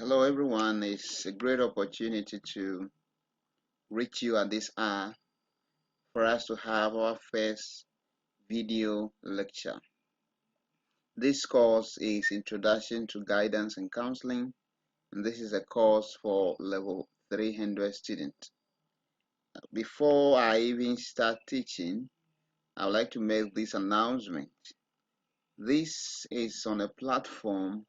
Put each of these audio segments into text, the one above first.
Hello everyone, it's a great opportunity to reach you at this hour for us to have our first video lecture. This course is Introduction to Guidance and Counseling, and this is a course for level 300 students. Before I even start teaching, I would like to make this announcement. This is on a platform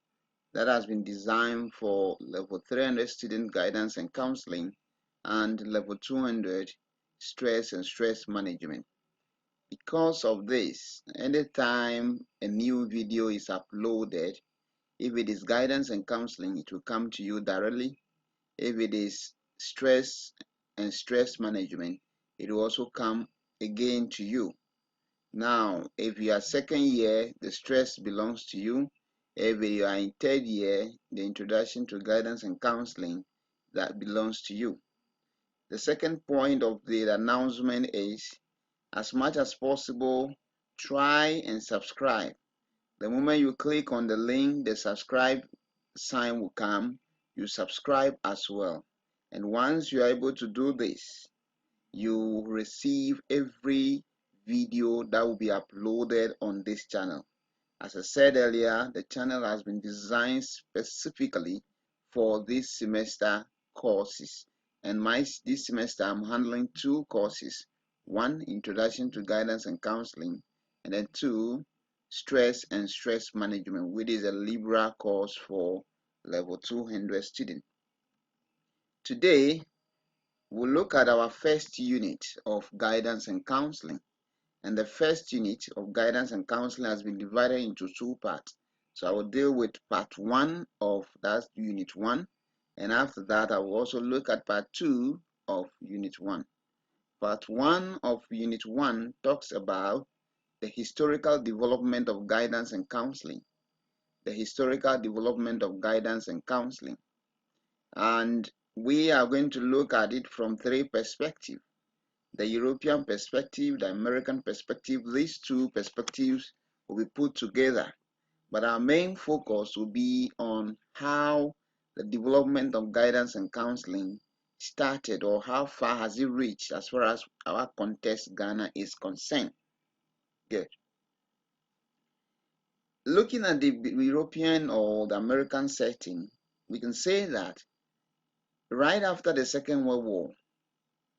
that has been designed for level 300 student guidance and counseling and level 200 stress and stress management. Because of this, anytime a new video is uploaded, if it is guidance and counseling, it will come to you directly. If it is stress and stress management, it will also come again to you. Now, if you are second year, the stress belongs to you. If you are in third year, the introduction to guidance and counseling, that belongs to you. The second point of the announcement is, as much as possible, try and subscribe. The moment you click on the link, the subscribe sign will come. You subscribe as well. And once you are able to do this, you receive every video that will be uploaded on this channel. As I said earlier, the channel has been designed specifically for this semester courses. And this semester I'm handling two courses. One, Introduction to Guidance and Counseling, and then two, Stress and Stress Management, which is a liberal course for level 200 students. Today, we'll look at our first unit of guidance and counseling. And the first unit of guidance and counseling has been divided into two parts. So I will deal with part 1 of that unit 1. And after that, I will also look at part 2 of unit 1. Part 1 of unit 1 talks about the historical development of guidance and counseling. The historical development of guidance and counseling. And we are going to look at it from three perspectives. The European perspective, the American perspective, these two perspectives will be put together. But our main focus will be on how the development of guidance and counseling started, or how far has it reached as far as our context Ghana is concerned. Good. Looking at the European or the American setting, we can say that right after the Second World War,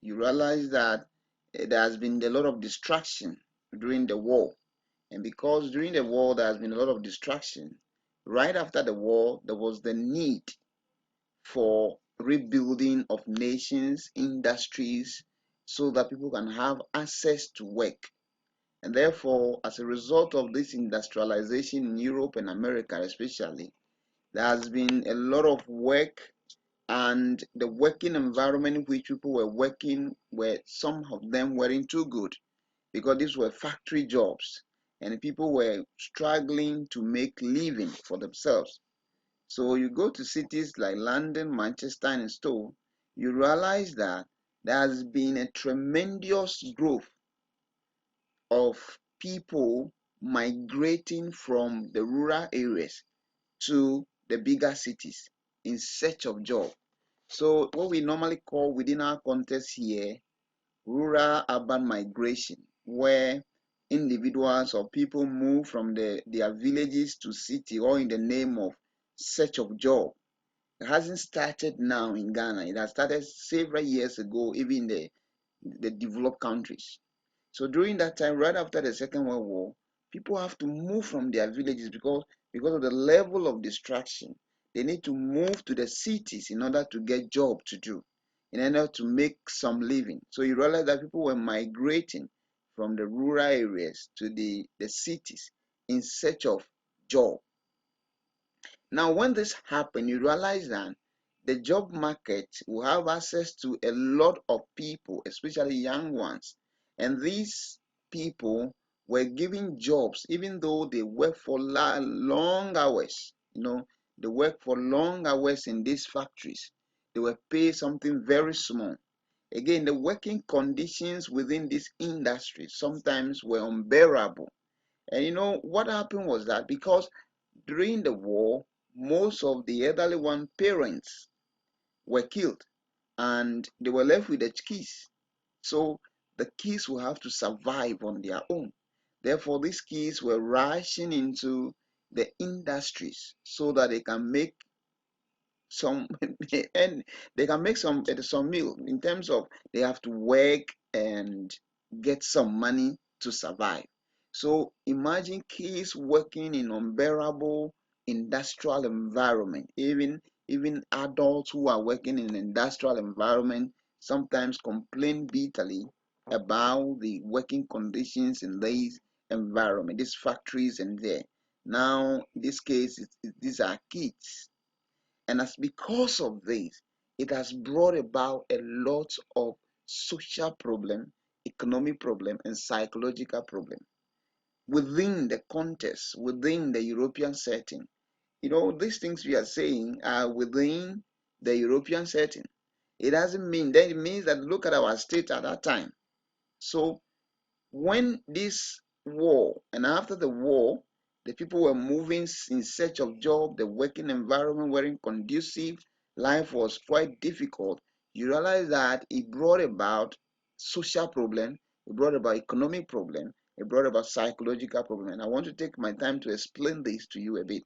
you realize that there has been a lot of distraction during the war. And because during the war there has been a lot of distraction, right after the war there was the need for rebuilding of nations, industries, so that people can have access to work. And therefore, as a result of this industrialization in Europe and America especially, there has been a lot of work, and the working environment in which people were working, were some of them weren't too good, because these were factory jobs and people were struggling to make living for themselves. So you go to cities like London, Manchester, and Stowe, you realize that there has been a tremendous growth of people migrating from the rural areas to the bigger cities in search of job. So what we normally call within our context here, rural urban migration, where individuals or people move from their villages to city, or in the name of search of job. It hasn't started now in Ghana. It has started several years ago, even in the developed countries. So during that time, right after the Second World War, people have to move from their villages because of the level of distraction. They need to move to the cities in order to get job to do, in order to make some living. So you realize that people were migrating from the rural areas to the cities in search of job. Now, when this happened, you realize that the job market will have access to a lot of people, especially young ones. And these people were given jobs, even though they work for long hours. They work for long hours in these factories. They were paid something very small. Again, the working conditions within this industry sometimes were unbearable. And what happened was that because during the war, most of the elderly one parents were killed and they were left with the kids. So the kids will have to survive on their own. Therefore, these kids were rushing into the industries so that they can make some and they can make some meal in terms of they have to work and get some money to survive. So imagine kids working in unbearable industrial environment. Even adults who are working in an industrial environment sometimes complain bitterly about the working conditions in these environment, these factories and there. Now, in this case, these are kids, and as because of this, it has brought about a lot of social problem, economic problem, and psychological problem within the context, within the European setting. These things we are saying are within the European setting. It doesn't mean that it means that look at our state at that time. So when this war and after the war, the people were moving in search of job, the working environment weren't conducive, life was quite difficult. You realize that it brought about social problem, it brought about economic problem, it brought about psychological problem. And I want to take my time to explain this to you a bit.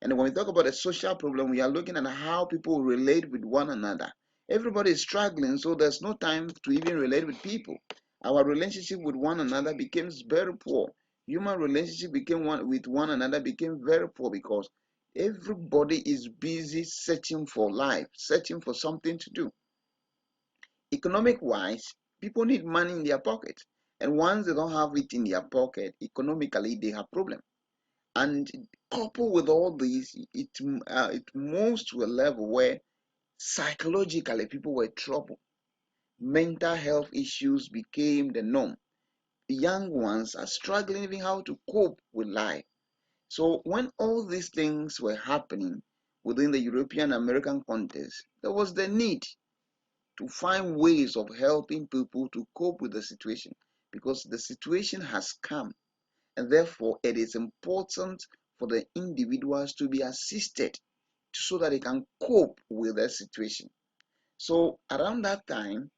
And when we talk about a social problem, we are looking at how people relate with one another. Everybody is struggling, so there's no time to even relate with people. Our relationship with one another becomes very poor. Human relationship with one another became very poor because everybody is busy searching for life, searching for something to do. Economic wise, people need money in their pocket. And once they don't have it in their pocket, economically, they have problems. And coupled with all this, it moves to a level where psychologically people were troubled. Mental health issues became the norm. Young ones are struggling even how to cope with life. So when all these things were happening within the European American context, there was the need to find ways of helping people to cope with the situation because the situation has come, and therefore it is important for the individuals to be assisted so that they can cope with the situation. So around that time,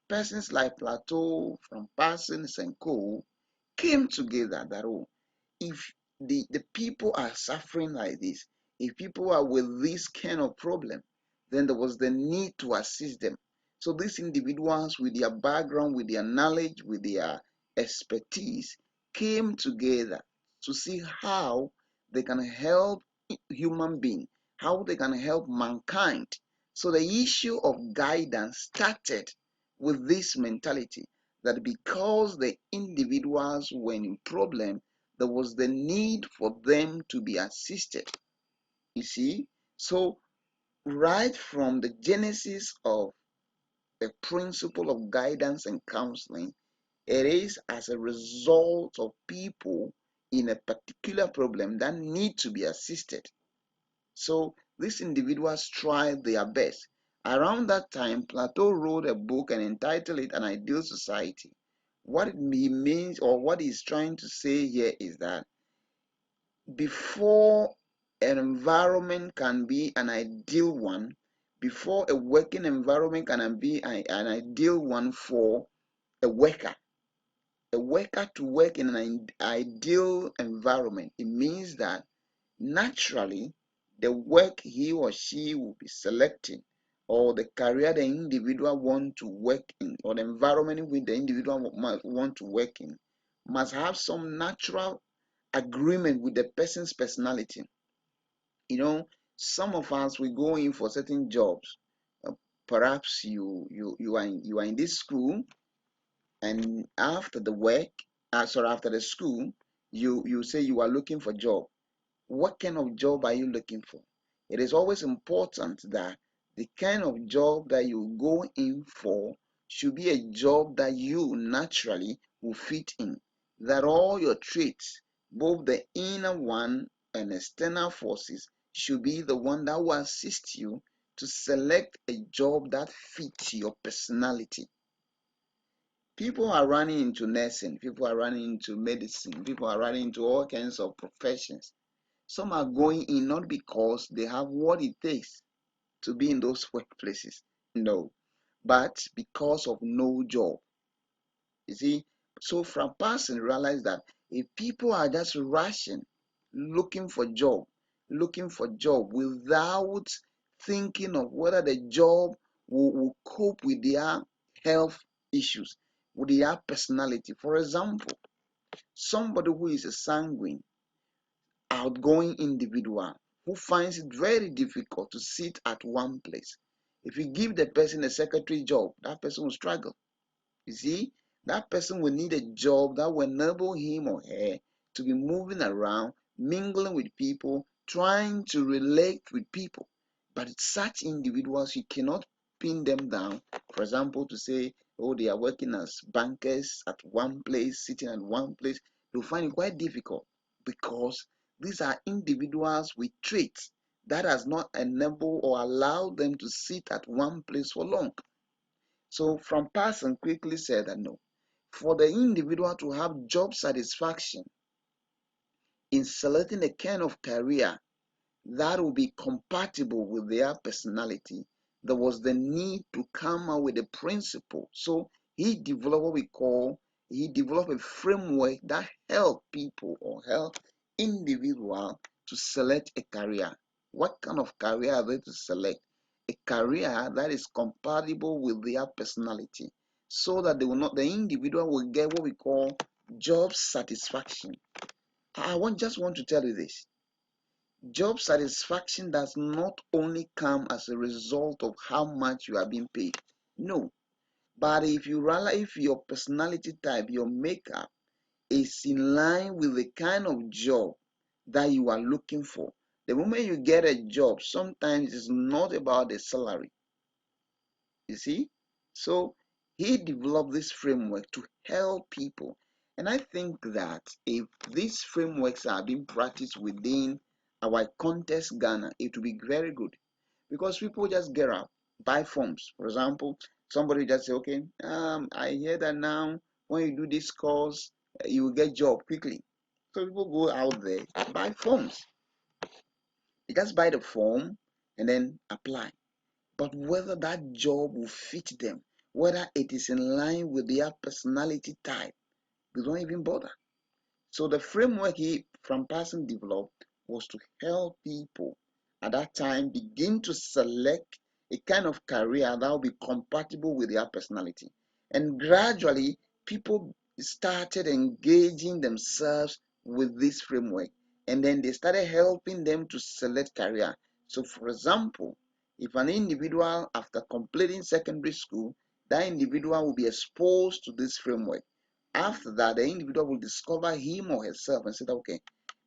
persons like Plato, from Parsons and Co. came together that, oh, if the people are suffering like this, if people are with this kind of problem, then there was the need to assist them. So these individuals with their background, with their knowledge, with their expertise came together to see how they can help human beings, how they can help mankind. So the issue of guidance started with this mentality that because the individuals were in problem, there was the need for them to be assisted. You see? So, right from the genesis of the principle of guidance and counseling, it is as a result of people in a particular problem that need to be assisted. So, these individuals tried their best. Around that time, Plato wrote a book and entitled it An Ideal Society. What he means or what he's trying to say here is that before an environment can be an ideal one, before a working environment can be an ideal one for a worker to work in an ideal environment, it means that naturally the work he or she will be selecting or the career the individual want to work in or the environment in which the individual want to work in must have some natural agreement with the person's personality. Some of us we go in for certain jobs. Uh, Perhaps you are in this school, and after the work, after the school, you say you are looking for job. What kind of job are you looking for? It is always important that the kind of job that you go in for should be a job that you naturally will fit in. That all your traits, both the inner one and external forces, should be the one that will assist you to select a job that fits your personality. People are running into nursing, people are running into medicine, people are running into all kinds of professions. Some are going in not because they have what it takes to be in those workplaces. No, but because of no job. You see, so from person realize that if people are just rushing, looking for job without thinking of whether the job will cope with their health issues, with their personality. For example, somebody who is a sanguine, outgoing individual who finds it very difficult to sit at one place. If you give the person a secretary job, that person will struggle. You see, that person will need a job that will enable him or her to be moving around, mingling with people, trying to relate with people. But such individuals, you cannot pin them down. For example, to say, oh, they are working as bankers at one place, sitting at one place. You'll find it quite difficult because these are individuals with traits that has not enabled or allowed them to sit at one place for long. So from Parson quickly said that no, for the individual to have job satisfaction in selecting a kind of career that will be compatible with their personality, there was the need to come up with a principle. So he developed a framework that help people or help individual to select a career. What kind of career are they to select? A career that is compatible with their personality, so that the individual will get what we call job satisfaction. Just want to tell you this. Job satisfaction does not only come as a result of how much you are being paid. No. But if you realize, if your personality type, your makeup is in line with the kind of job that you are looking for, the moment you get a job, sometimes it's not about the salary. You see? So he developed this framework to help people. And I think that if these frameworks are being practiced within our context Ghana, it will be very good. Because people just get up, buy forms. For example, somebody just say, okay, I hear that now when you do this course, you will get job quickly. So people go out there, buy forms. They just buy the form and then apply. But whether that job will fit them, whether it is in line with their personality type, they don't even bother. So the framework he from Person developed was to help people at that time begin to select a kind of career that will be compatible with their personality. And gradually, people started engaging themselves with this framework. And then they started helping them to select career. So for example, if an individual after completing secondary school, that individual will be exposed to this framework. After that, the individual will discover him or herself and say, okay,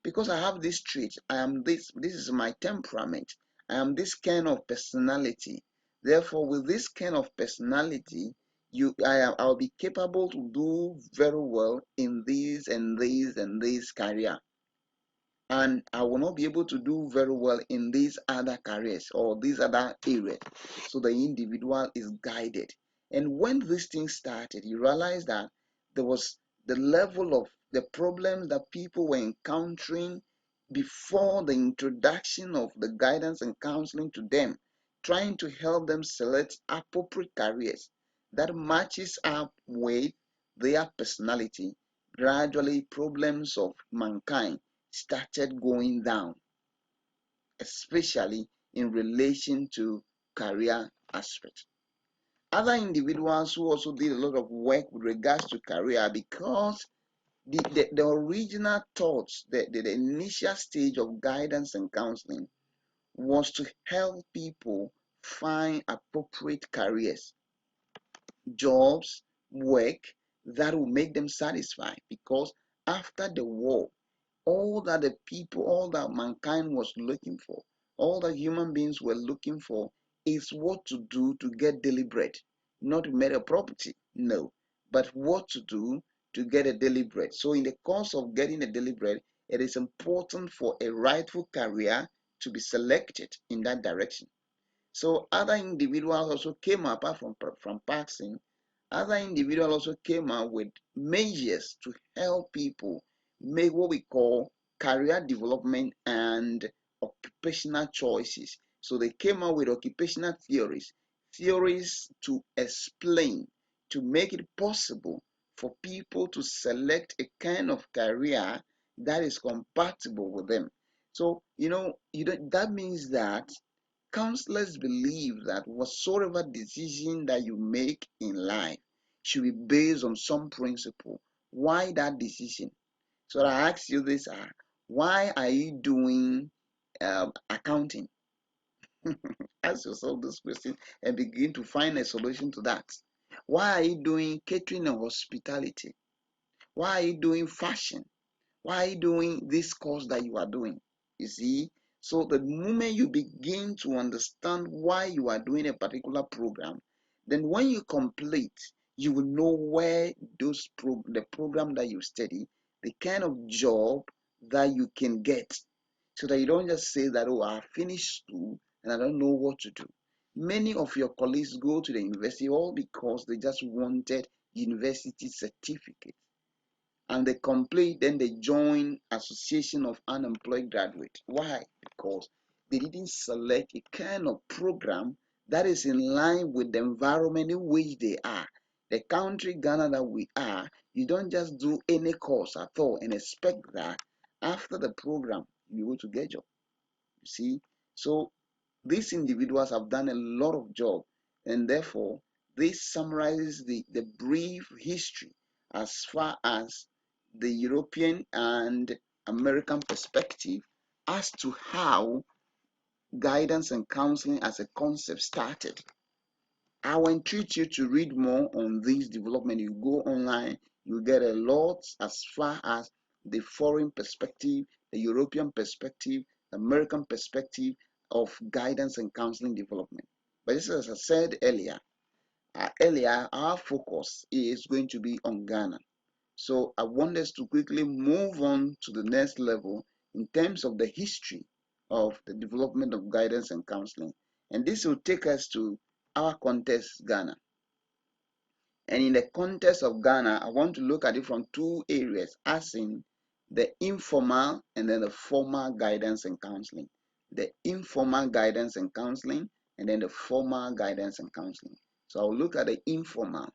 because I have this trait, I am this is my temperament, I am this kind of personality. Therefore, with this kind of personality, I'll be capable to do very well in this and this and this career, and I will not be able to do very well in these other careers or these other areas. So the individual is guided. And when this thing started, you realize that there was the level of the problems that people were encountering before the introduction of the guidance and counseling to them, trying to help them select appropriate careers that matches up with their personality. Gradually, problems of mankind started going down, especially in relation to career aspect. Other individuals who also did a lot of work with regards to career, because the original thoughts, the initial stage of guidance and counseling was to help people find appropriate careers, jobs, work that will make them satisfied. Because after the war, all that the people, all that mankind was looking for, all that human beings were looking for is what to do to get daily bread, not to make a property, no, but what to do to get a daily bread. So in the course of getting a daily bread, it is important for a rightful career to be selected in that direction. So other individuals also came up, apart from passing, other individuals also came up with measures to help people make what we call career development and occupational choices. So they came up with occupational theories to explain, to make it possible for people to select a kind of career that is compatible with them. So, that means that counselors believe that whatsoever decision that you make in life should be based on some principle. Why that decision? So I ask you this: why are you doing accounting? Ask yourself this question and begin to find a solution to that. Why are you doing catering and hospitality? Why are you doing fashion? Why are you doing this course that you are doing? You see, so the moment you begin to understand why you are doing a particular program, then when you complete, you will know where the program that you study, the kind of job that you can get, so that you don't just say that, oh, I finished school and I don't know what to do. Many of your colleagues go to the university all because they just wanted university certificate, and they complete, then they join association of unemployed graduates. Why? Because they didn't select a kind of program that is in line with the environment in which they are. The country Ghana that we are, you don't just do any course at all and expect that after the program you go to get a job. You see, so these individuals have done a lot of job, and therefore this summarizes the brief history as far as the European and American perspective as to how guidance and counseling as a concept started. I will entreat you to read more on this development. You go online, you get a lot as far as the foreign perspective, the European perspective, American perspective of guidance and counseling development. But just as I said earlier, our focus is going to be on Ghana. So I want us to quickly move on to the next level in terms of the history of the development of guidance and counseling. And this will take us to our context, Ghana. And in the context of Ghana, I want to look at it from two areas, as in the informal and then the formal guidance and counseling. The informal guidance and counseling, and then the formal guidance and counseling. So I'll look at the informal.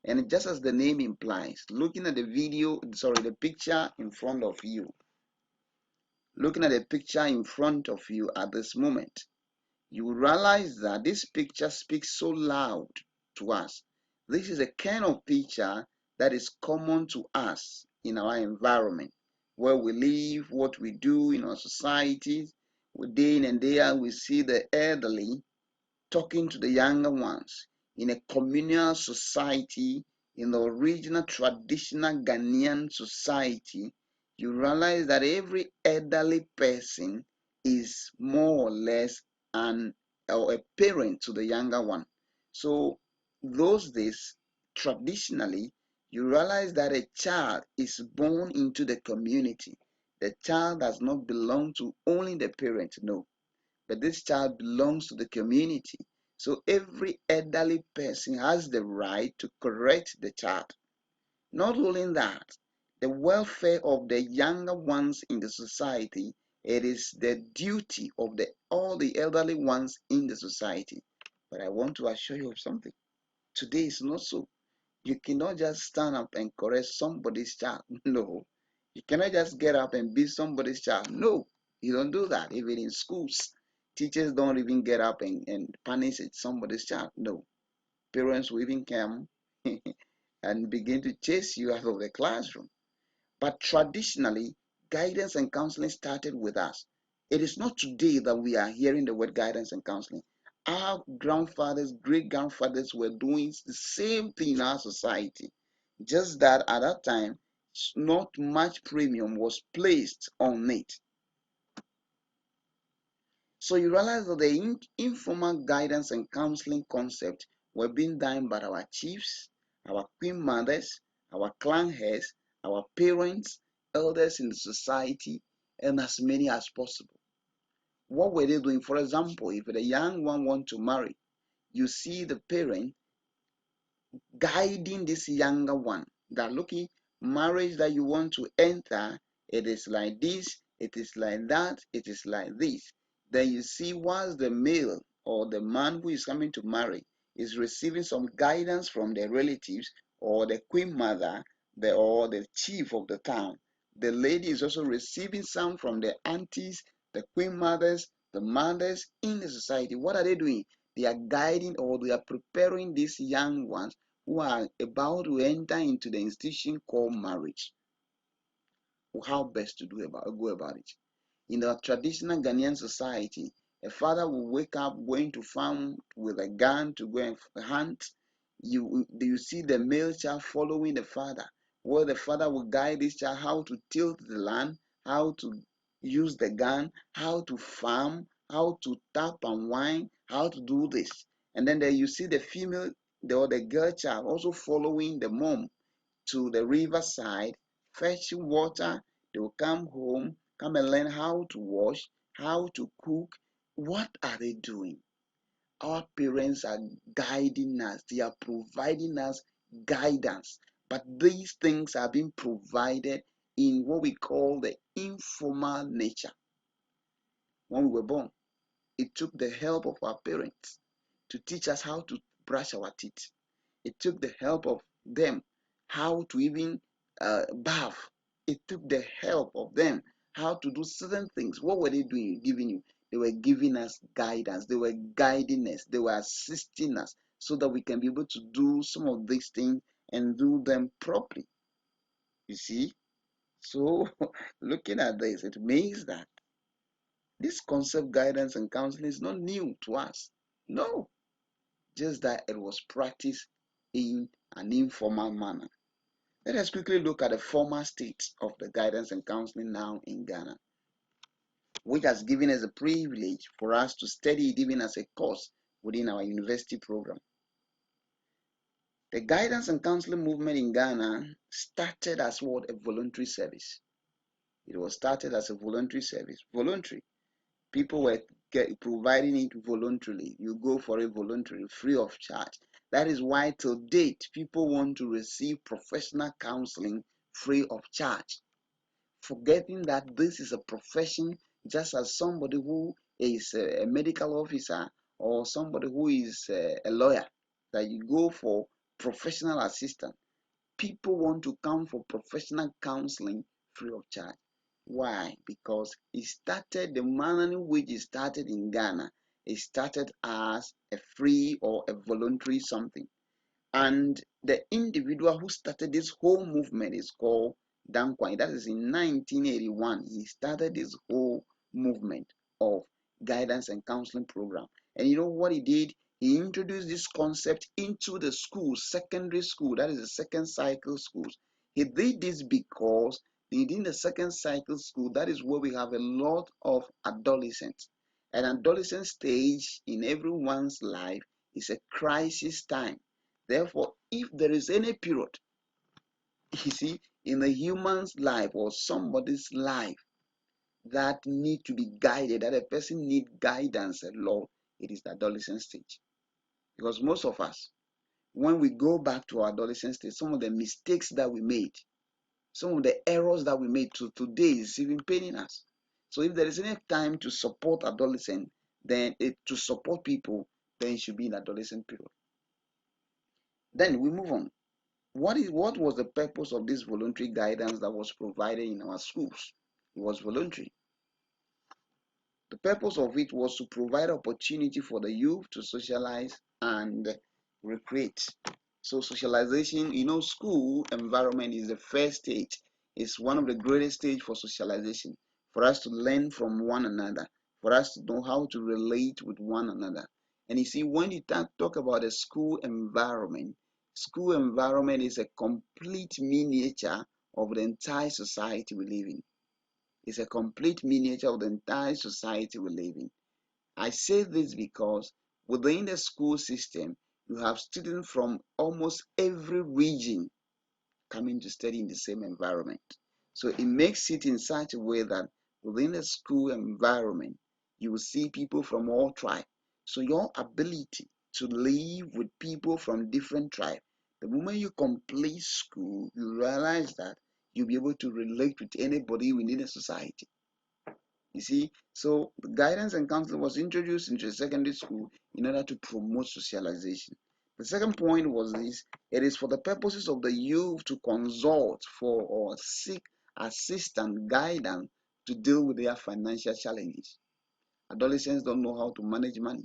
And just as the name implies, looking at the picture in front of you, looking at the picture in front of you at this moment, you will realize that this picture speaks so loud to us. This is a kind of picture that is common to us in our environment, where we live, what we do in our societies. Day in and day out, we see the elderly talking to the younger ones in a communal society, in the original traditional Ghanaian society. You realize that every elderly person is more or less a parent to the younger one. So those days, traditionally, you realize that a child is born into the community. The child does not belong to only the parent, no, but this child belongs to the community. So every elderly person has the right to correct the child. Not only that, the welfare of the younger ones in the society, it is the duty of all the elderly ones in the society. But I want to assure you of something. Today is not so. You cannot just stand up and correct somebody's child. No. You cannot just get up and beat somebody's child. No. You don't do that. Even in schools, teachers don't even get up and punish somebody's child. No. Parents will even come and begin to chase you out of the classroom. But traditionally, guidance and counseling started with us. It is not today that we are hearing the word guidance and counseling. Our grandfathers, great grandfathers were doing the same thing in our society. Just that at that time, not much premium was placed on it. So you realize that the informal guidance and counseling concept were being done by our chiefs, our queen mothers, our clan heads, our parents, elders in the society, and as many as possible. What were they doing? For example, if the young one wants to marry, you see the parent guiding this younger one that, looking, marriage that you want to enter, it is like this, it is like that, it is like this. Then you see, once the male or the man who is coming to marry is receiving some guidance from the relatives or the queen mother or the chief of the town, the lady is also receiving some from the aunties, the queen mothers, the mothers in the society. What are they doing? They are guiding, or they are preparing these young ones who are about to enter into the institution called marriage, how best to go about it. In the traditional Ghanaian society, a father will wake up going to farm with a gun to go and hunt. You see the male child following the father, where the father will guide this child how to tilt the land, how to use the gun, how to farm, how to tap and wine, how to do this. And then there you see the female or the girl child also following the mom to the riverside, fetching water. They will come home, come and learn how to wash, how to cook. What are they doing? Our parents are guiding us, they are providing us guidance. But these things are being provided in what we call the informal nature. When we were born, it took the help of our parents to teach us how to brush our teeth. It took the help of them how to even bath. It took the help of them how to do certain things. What were they doing? Giving you? They were giving us guidance. They were guiding us. They were assisting us so that we can be able to do some of these things and do them properly. You see? So, looking at this, it means that this concept, guidance and counseling, is not new to us. No, just that it was practiced in an informal manner. Let us quickly look at the former state of the guidance and counseling now in Ghana, which has given us a privilege for us to study it even as a course within our university program. The guidance and counseling movement in Ghana started as what? A voluntary service. It was started as a voluntary service. Voluntary. People were providing it voluntarily. You go for it voluntarily, free of charge. That is why till date, people want to receive professional counseling free of charge, forgetting that this is a profession, just as somebody who is a medical officer or somebody who is a lawyer, that you go for professional assistance. People want to come for professional counseling free of charge. Why? Because it started, the manner in which it started in Ghana, it started as a free or a voluntary something. And the individual who started this whole movement is called Danquai. That is in 1981. He started this whole movement of guidance and counseling program. And you know what he did? He introduced this concept into the schools, secondary school, that is the second cycle schools. He did this because within the second cycle school, that is where we have a lot of adolescents. An adolescent stage in everyone's life is a crisis time. Therefore, if there is any period, you see, in a human's life or somebody's life that need to be guided, that a person need guidance a lot, it is the adolescent stage. Because most of us, when we go back to our adolescent stage, some of the mistakes that we made, some of the errors that we made to today is even paining us. So if there is any time to support adolescent, then to support people, then it should be in adolescent period. Then we move on. What was the purpose of this voluntary guidance that was provided in our schools? It was voluntary. The purpose of it was to provide opportunity for the youth to socialize and recreate. So socialization, school environment is the first stage. It's one of the greatest stage for socialization, for us to learn from one another, for us to know how to relate with one another. And you see, when you talk about a school environment is a complete miniature of the entire society we live in. It's a complete miniature of the entire society we live in. I say this because within the school system, you have students from almost every region coming to study in the same environment. So it makes it in such a way that within the school environment, you will see people from all tribes. So your ability to live with people from different tribes, the moment you complete school, you realize that you'll be able to relate with anybody within a society. You see, so the guidance and counseling was introduced into the secondary school in order to promote socialization. The second point was this: it is for the purposes of the youth to consult for or seek assistance, guidance to deal with their financial challenges. Adolescents don't know how to manage money.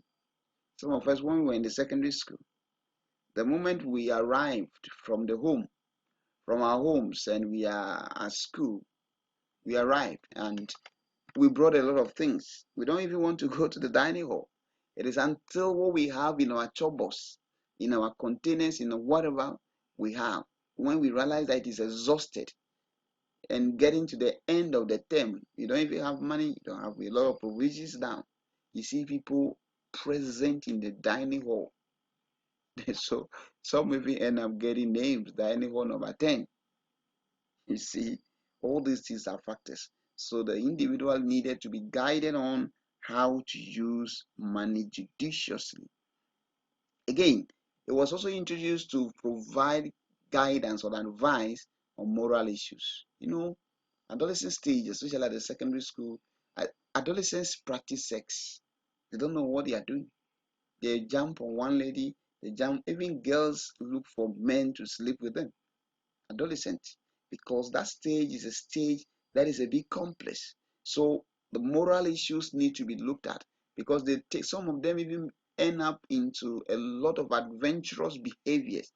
Some of us, when we were in the secondary school, the moment we arrived from our homes, and we are at school, we arrived and we brought a lot of things. We don't even want to go to the dining hall. It is until what we have in our chobos, in our containers, in whatever we have, when we realize that it is exhausted and getting to the end of the term, you don't even have money, you don't have a lot of provisions down. You see people present in the dining hall. So some even end up getting names, dining hall number 10. You see, all these things are factors. So the individual needed to be guided on how to use money judiciously. Again, it was also introduced to provide guidance or advice on moral issues. Adolescent stage, especially at the secondary school, adolescents practice sex. They don't know what they are doing. They jump on one lady, they jump, even girls look for men to sleep with them. Adolescent, because that stage is a stage that is a bit complex. So the moral issues need to be looked at, because they take, some of them even end up into a lot of adventurous behaviors.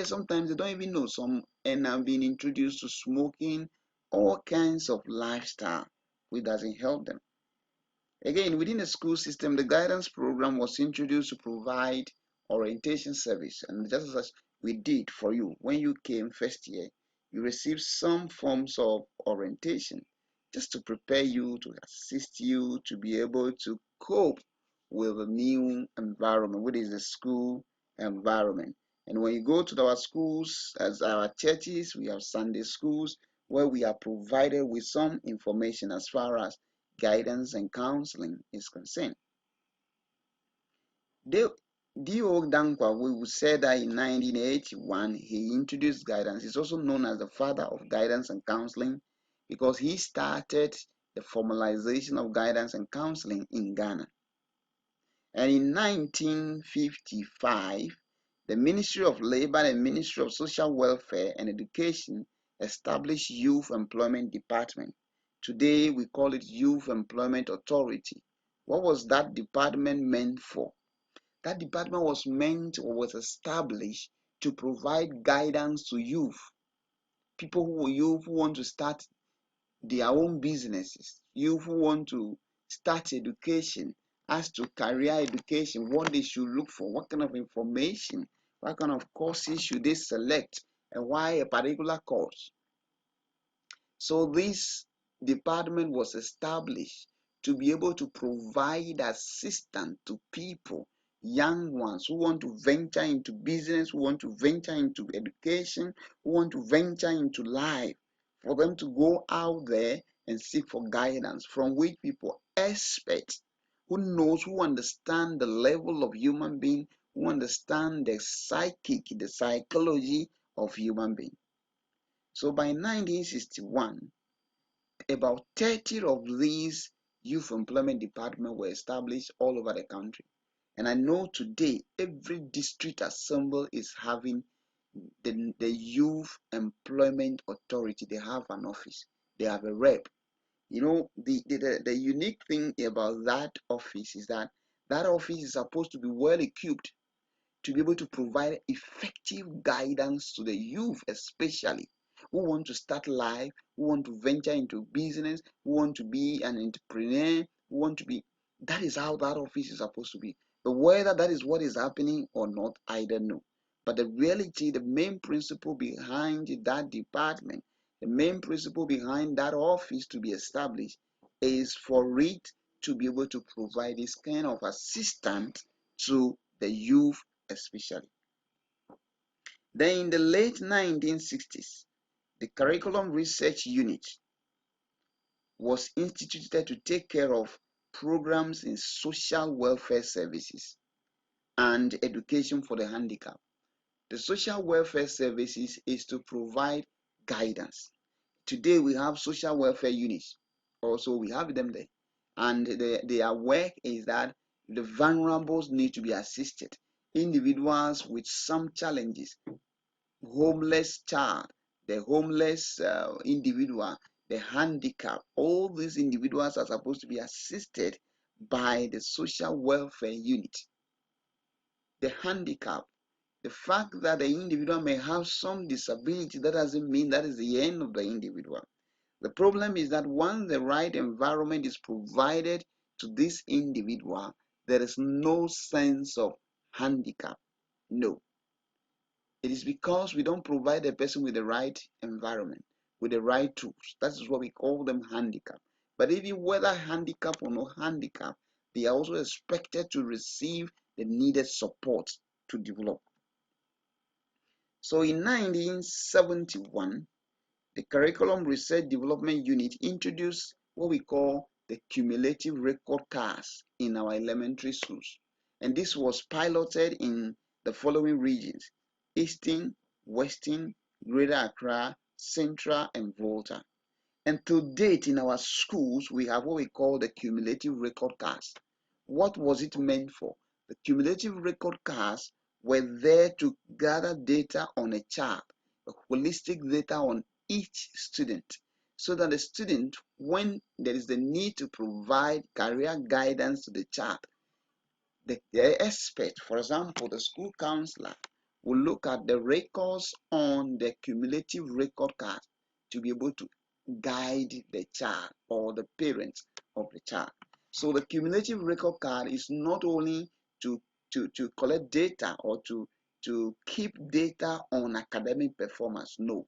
Sometimes they don't even know. Some end up being introduced to smoking, all kinds of lifestyle, which doesn't help them. Again, within the school system, the guidance program was introduced to provide orientation service. And just as we did for you when you came first year, you received some forms of orientation just to prepare you, to assist you to be able to cope with the new environment, which is the school environment. And when you go to our schools, as our churches, we have Sunday schools where we are provided with some information as far as guidance and counseling is concerned. D.O. Dankwa, we said that in 1981 he introduced guidance. He's also known as the father of guidance and counseling because he started the formalization of guidance and counseling in Ghana. And in 1955, the Ministry of Labor and Ministry of Social Welfare and Education established Youth Employment Department. Today we call it Youth Employment Authority. What was that department meant for? That department was meant or was established to provide guidance to youth, youth who want to start their own businesses, youth who want to start education, as to career education, what they should look for, what kind of information, what kind of courses should they select, and why a particular course. So this department was established to be able to provide assistance to people, young ones who want to venture into business, who want to venture into education, who want to venture into life, for them to go out there and seek for guidance from which people experts who knows, who understand the level of human being, who understand the psychology of human being. So by 1961, about 30 of these youth employment departments were established all over the country. And I know today every district assembly is having the youth employment authority. They have an office, they have a rep. The unique thing about that office is that that office is supposed to be well equipped to be able to provide effective guidance to the youth, especially who want to start life, who want to venture into business, who want to be an entrepreneur, who want to be. That is how that office is supposed to be. But whether that is what is happening or not, I don't know. But the reality, the main principle behind that department, the main principle behind that office to be established is for it to be able to provide this kind of assistance to the youth especially. Then in the late 1960s, the Curriculum Research Unit was instituted to take care of programs in social welfare services and education for the handicapped. The social welfare services is to provide guidance. Today we have social welfare units. Also, we have them there. And their work is that the vulnerables need to be assisted. Individuals with some challenges, homeless child, the homeless individual, the handicapped, all these individuals are supposed to be assisted by the social welfare unit. The handicap, the fact that the individual may have some disability, that doesn't mean that is the end of the individual. The problem is that once the right environment is provided to this individual, there is no sense of handicap. No. It is because we don't provide a person with the right environment, with the right tools. That is what we call them handicap. But even whether handicap or no handicap, they are also expected to receive the needed support to develop. So in 1971, the Curriculum Research Development Unit introduced what we call the cumulative record cards in our elementary schools. And this was piloted in the following regions: Eastern, Western, Greater Accra, Central, and Volta. And to date in our schools, we have what we call the cumulative record cards. What was it meant for? The cumulative record cards were there to gather data on a child, a holistic data on each student, so that the student, when there is the need to provide career guidance to the child, the expert, for example, the school counselor, will look at the records on the cumulative record card to be able to guide the child or the parents of the child. So the cumulative record card is not only to collect data or to keep data on academic performance. No,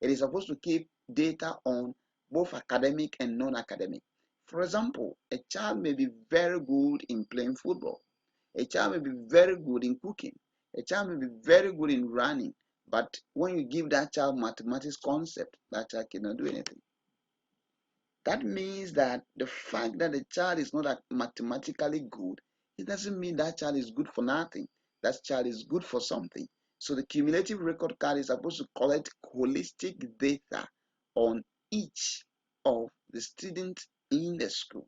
it is supposed to keep data on both academic and non-academic. For example, a child may be very good in playing football. A child may be very good in cooking. A child may be very good in running. But when you give that child mathematics concept, that child cannot do anything. That means that the fact that the child is not mathematically good, it doesn't mean that child is good for nothing. That child is good for something. So the cumulative record card is supposed to collect holistic data on each of the students in the school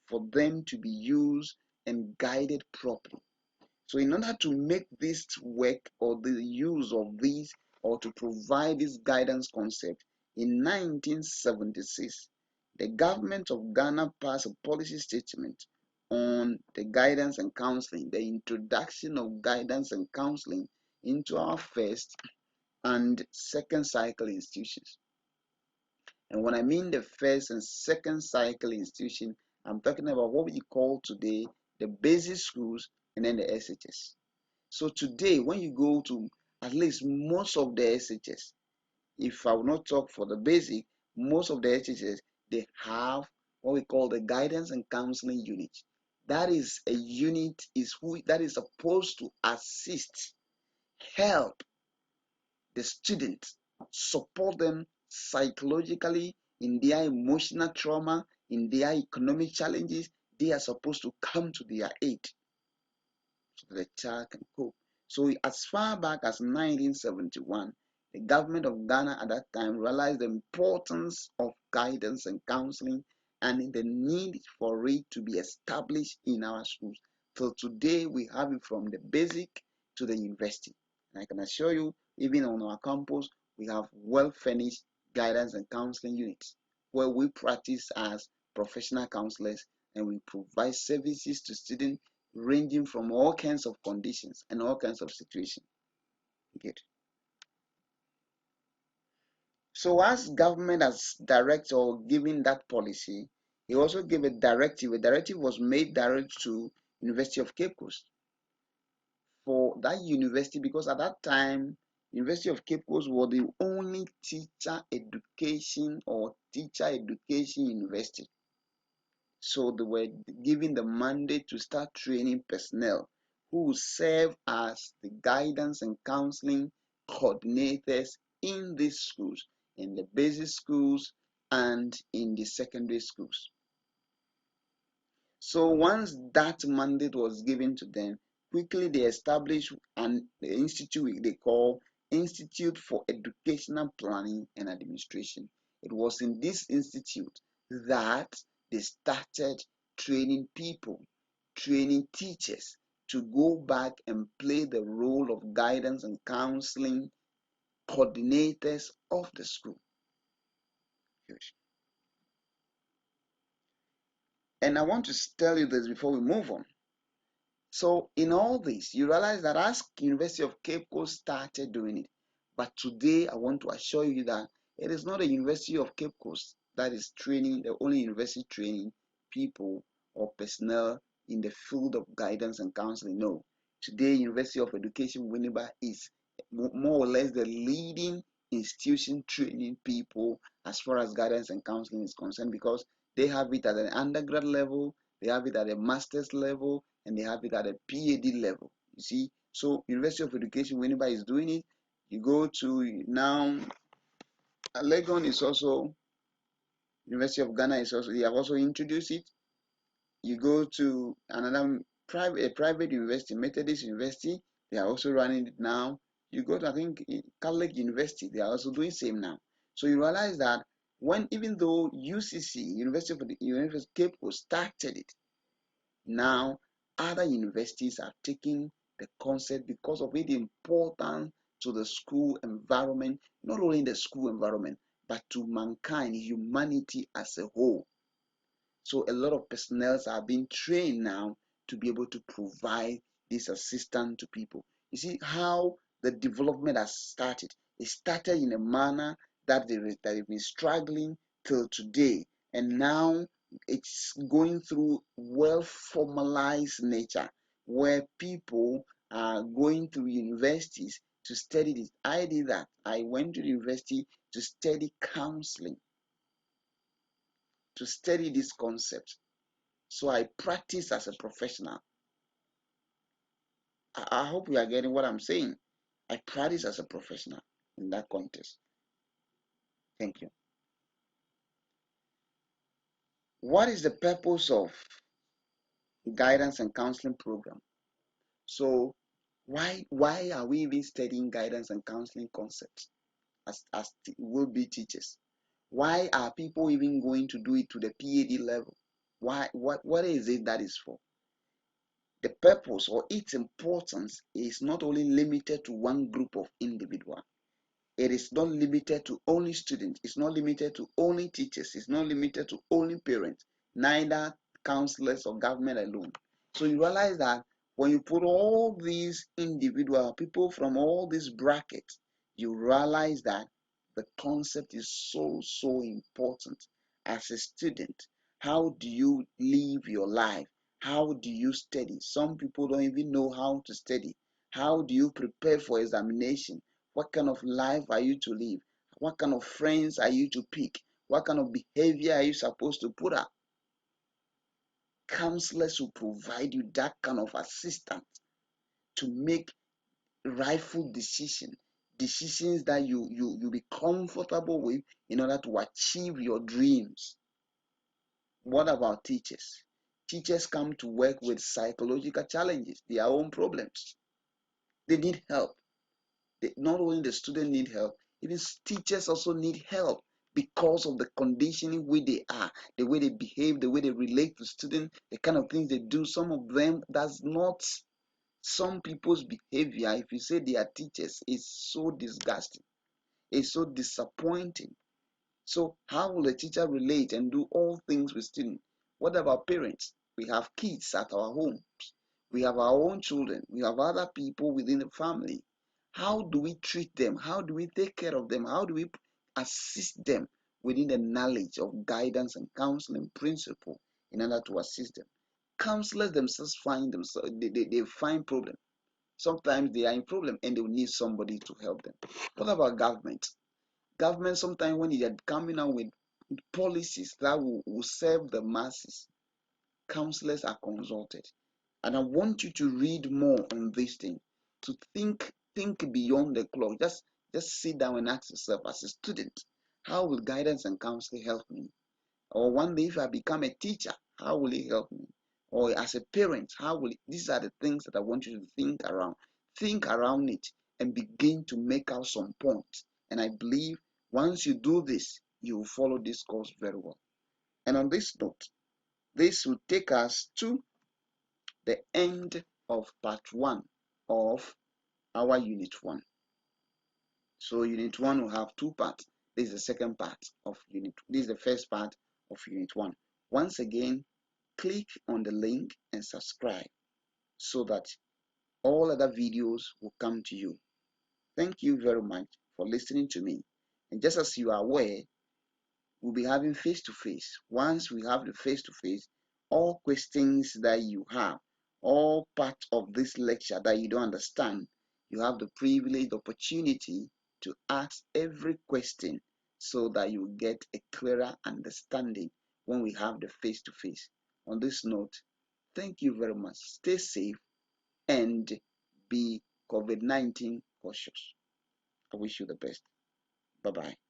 for them to be used and guided properly. So in order to make this work, or the use of these, or to provide this guidance concept, in 1976, the government of Ghana passed a policy statement on the guidance and counseling, the introduction of guidance and counseling into our first and second cycle institutions. And when I mean the first and second cycle institution, I'm talking about what we call today the basic schools and then the SHS. So today, when you go to at least most of the SHS, if I will not talk for the basic, most of the SHS, they have what we call the guidance and counseling unit. That is a unit that is supposed to assist, help the students, support them psychologically in their emotional trauma, in their economic challenges. They are supposed to come to their aid so that the child can cope. So as far back as 1971, the government of Ghana at that time realized the importance of guidance and counseling and the need for it to be established in our schools. Till today, we have it from the basic to the university. And I can assure you, even on our campus, we have well-furnished guidance and counseling units where we practice as professional counselors and we provide services to students ranging from all kinds of conditions and all kinds of situations. Good. So as government has directed or given that policy, he also gave a directive. A directive was made direct to University of Cape Coast for that university, because at that time University of Cape Coast was the only teacher education university. So they were given the mandate to start training personnel who will serve as the guidance and counseling coordinators in these schools, in the basic schools and in the secondary schools. So once that mandate was given to them, quickly they established the institute they call Institute for Educational Planning and Administration. It was in this institute that they started training people, training teachers to go back and play the role of guidance and counseling coordinators of the school. And I want to tell you this before we move on. So in all this, you realize that as University of Cape Coast started doing it, but today I want to assure you that it is not the University of Cape Coast that is training, the only university training people or personnel in the field of guidance and counseling. No. Today, University of Education Winneba is more or less the leading institution training people as far as guidance and counseling is concerned, because they have it at an undergrad level, they have it at a master's level, and they have it at a PhD level. You see, so University of Education Winneba is doing it. You go to now, Legon is also, University of Ghana is also, they have also introduced it. You go to another private university, Methodist University, they are also running it now. You go to, I think, Catholic University, they are also doing same now. So you realize that when, even though UCC, University of Cape Coast started it, now other universities are taking the concept because of its importance to the school environment, not only the school environment, but to mankind, humanity as a whole. So a lot of personnel are being trained now to be able to provide this assistance to people. You see how the development has started. It started in a manner that they've been struggling till today, and now it's going through well formalized nature where people are going to universities to study this. I did that. I went to the university to study counseling, to study this concept. So I practice as a professional. I hope you are getting what I'm saying. I practice as a professional in that context. Thank you. What is the purpose of guidance and counseling program? So why are we even studying guidance and counseling concepts as will-be teachers? Why are people even going to do it to the PhD level? What is it that is for? The purpose or its importance is not only limited to one group of individuals. It is not limited to only students. It's not limited to only teachers. It's not limited to only parents, neither counselors or government alone. So you realize that when you put all these individual people from all these brackets, you realize that the concept is so important. As a student, how do you live your life? How do you study? Some people don't even know how to study. How do you prepare for examination? What kind of life are you to live? What kind of friends are you to pick? What kind of behavior are you supposed to put up? Counselors will provide you that kind of assistance to make rightful decisions that you be comfortable with in order to achieve your dreams. What about teachers? Teachers come to work with psychological challenges, their own problems. They need help. Not only the student need help, even teachers also need help because of the conditioning where they are, the way they behave, the way they relate to students, the kind of things they do. Some of them, that's not some people's behavior. If you say they are teachers, is so disgusting. It's so disappointing. So how will a teacher relate and do all things with students? What about parents? We have kids at our homes. We have our own children. We have other people within the family. How do we treat them? How do we take care of them? How do we assist them within the knowledge of guidance and counseling principle in order to assist them? Counselors themselves find themselves, they find problem. Sometimes they are in problem and they will need somebody to help them. What about government? Government sometimes when they are coming out with policies that will serve the masses, counselors are consulted. And I want you to read more on this thing, to think beyond the clock. Just sit down and ask yourself as a student, how will guidance and counseling help me? Or one day if I become a teacher, how will it help me? Or as a parent, how will it? These are the things that I want you to think around. Think around it and begin to make out some points. And I believe once you do this, you will follow this course very well. And on this note, this will take us to the end of part 1 of our unit 1. So unit 1 will have 2 parts. This is the second part of unit. This is the first part of unit 1. Once again, click on the link and subscribe so that all other videos will come to you. Thank you very much for listening to me. And just as you are aware, we'll be having face-to-face. Once we have the face-to-face, all questions that you have, all part of this lecture that you don't understand, you have the privileged opportunity to ask every question so that you get a clearer understanding when we have the face-to-face. On this note, thank you very much. Stay safe and be COVID-19 cautious. I wish you the best. Bye-bye.